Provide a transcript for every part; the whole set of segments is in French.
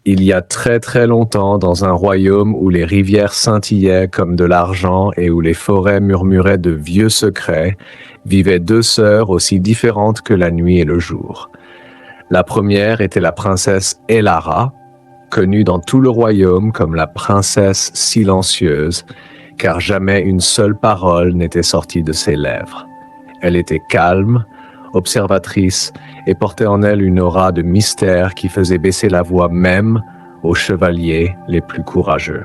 Il y a très très longtemps, dans un royaume où les rivières scintillaient comme de l'argent et où les forêts murmuraient de vieux secrets, vivaient deux sœurs aussi différentes que la nuit et le jour. La première était la princesse Elara, connue dans tout le royaume comme la princesse silencieuse, car jamais une seule parole n'était sortie de ses lèvres. Elle était calme, observatrice et portait en elle une aura de mystère qui faisait baisser la voix même aux chevaliers les plus courageux.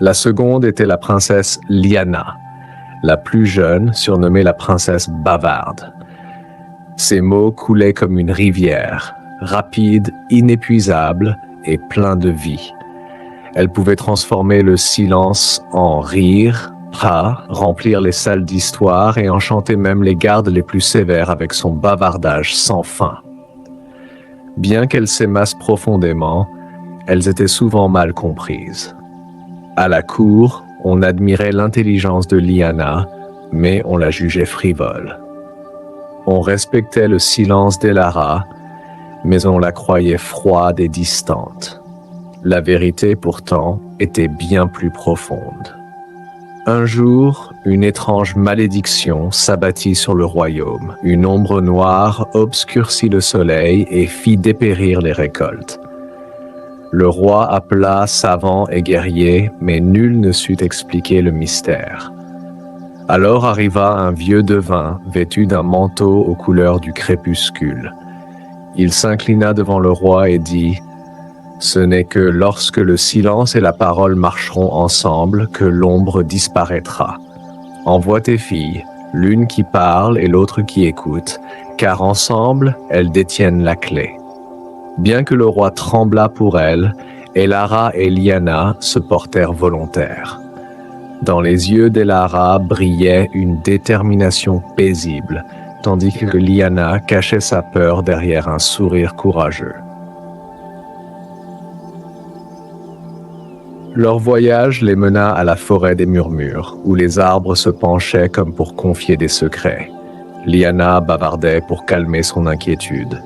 La seconde était la princesse Lyanna, la plus jeune, surnommée la princesse bavarde. Ses mots coulaient comme une rivière, rapide, inépuisable et plein de vie. Elle pouvait transformer le silence en rire, remplir les salles d'histoire et enchanter même les gardes les plus sévères avec son bavardage sans fin. Bien qu'elles s'aimassent profondément, elles étaient souvent mal comprises. À la cour, on admirait l'intelligence de Lyanna, mais on la jugeait frivole. On respectait le silence d'Elara, mais on la croyait froide et distante. La vérité, pourtant, était bien plus profonde. Un jour, une étrange malédiction s'abattit sur le royaume. Une ombre noire obscurcit le soleil et fit dépérir les récoltes. Le roi appela savants et guerriers, mais nul ne sut expliquer le mystère. Alors arriva un vieux devin vêtu d'un manteau aux couleurs du crépuscule. Il s'inclina devant le roi et dit « Ce n'est que lorsque le silence et la parole marcheront ensemble que l'ombre disparaîtra. Envoie tes filles, l'une qui parle et l'autre qui écoute, car ensemble, elles détiennent la clé. » Bien que le roi tremblât pour elle, Elara et Lyanna se portèrent volontaires. Dans les yeux d'Elara brillait une détermination paisible, tandis que Lyanna cachait sa peur derrière un sourire courageux. Leur voyage les mena à la forêt des murmures, où les arbres se penchaient comme pour confier des secrets. Lyanna bavardait pour calmer son inquiétude.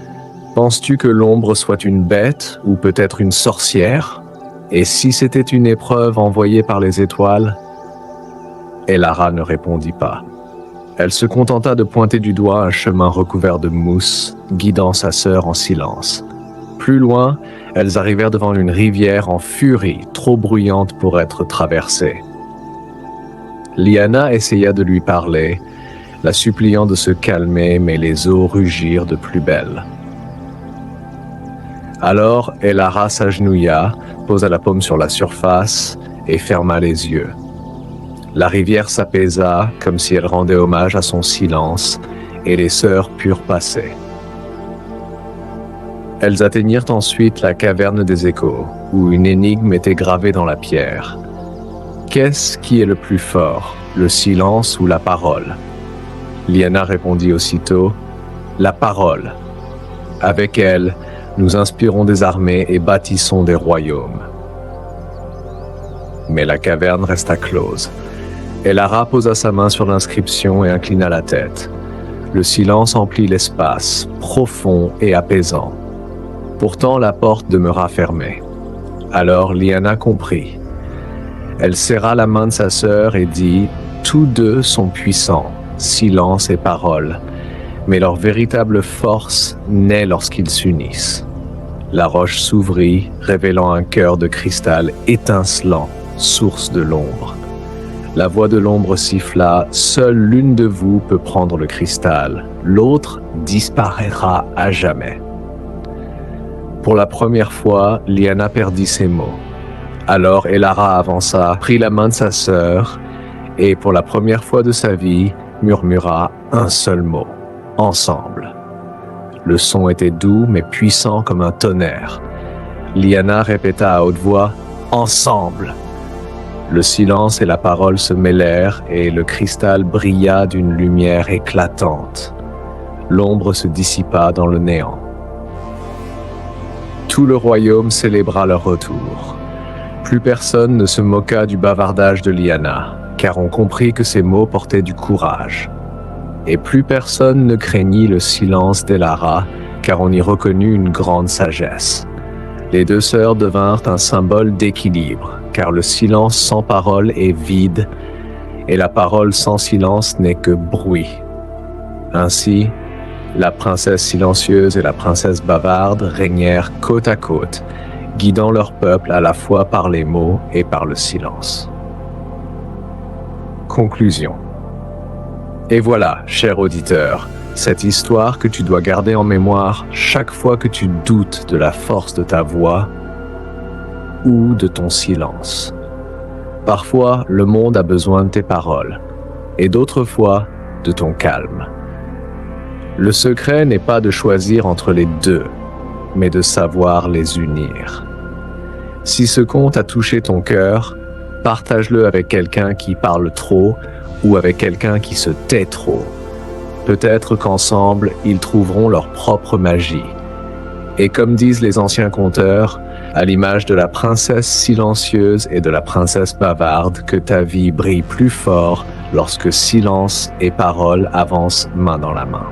« Penses-tu que l'ombre soit une bête ou peut-être une sorcière ? Et si c'était une épreuve envoyée par les étoiles ?» Elara ne répondit pas. Elle se contenta de pointer du doigt un chemin recouvert de mousse, guidant sa sœur en silence. Plus loin, elles arrivèrent devant une rivière en furie, trop bruyante pour être traversée. Lyanna essaya de lui parler, la suppliant de se calmer, mais les eaux rugirent de plus belle. Alors, Elara s'agenouilla, posa la paume sur la surface et ferma les yeux. La rivière s'apaisa, comme si elle rendait hommage à son silence, et les sœurs purent passer. Elles atteignirent ensuite la caverne des échos, où une énigme était gravée dans la pierre. Qu'est-ce qui est le plus fort, le silence ou la parole ? Lyanna répondit aussitôt, « La parole. Avec elle, nous inspirons des armées et bâtissons des royaumes. » Mais la caverne resta close. Elara posa sa main sur l'inscription et inclina la tête. Le silence emplit l'espace, profond et apaisant. Pourtant, la porte demeura fermée. Alors Lyanna comprit. Elle serra la main de sa sœur et dit « Tous deux sont puissants, silence et parole, mais leur véritable force naît lorsqu'ils s'unissent. » La roche s'ouvrit, révélant un cœur de cristal étincelant, source de l'ombre. La voix de l'ombre siffla « Seule l'une de vous peut prendre le cristal, l'autre disparaîtra à jamais. » Pour la première fois, Lyanna perdit ses mots. Alors Elara avança, prit la main de sa sœur et, pour la première fois de sa vie, murmura un seul mot, « Ensemble ». Le son était doux mais puissant comme un tonnerre. Lyanna répéta à haute voix « Ensemble ». Le silence et la parole se mêlèrent et le cristal brilla d'une lumière éclatante. L'ombre se dissipa dans le néant. Tout le royaume célébra leur retour. Plus personne ne se moqua du bavardage de Lyanna, car on comprit que ses mots portaient du courage. Et plus personne ne craignit le silence d'Elara, car on y reconnut une grande sagesse. Les deux sœurs devinrent un symbole d'équilibre, car le silence sans parole est vide, et la parole sans silence n'est que bruit. Ainsi, la princesse silencieuse et la princesse bavarde régnèrent côte à côte, guidant leur peuple à la fois par les mots et par le silence. Conclusion. Et voilà, cher auditeur, cette histoire que tu dois garder en mémoire chaque fois que tu doutes de la force de ta voix ou de ton silence. Parfois, le monde a besoin de tes paroles, et d'autres fois, de ton calme. Le secret n'est pas de choisir entre les deux, mais de savoir les unir. Si ce conte a touché ton cœur, partage-le avec quelqu'un qui parle trop ou avec quelqu'un qui se tait trop. Peut-être qu'ensemble, ils trouveront leur propre magie. Et comme disent les anciens conteurs, à l'image de la princesse silencieuse et de la princesse bavarde, que ta vie brille plus fort lorsque silence et parole avancent main dans la main.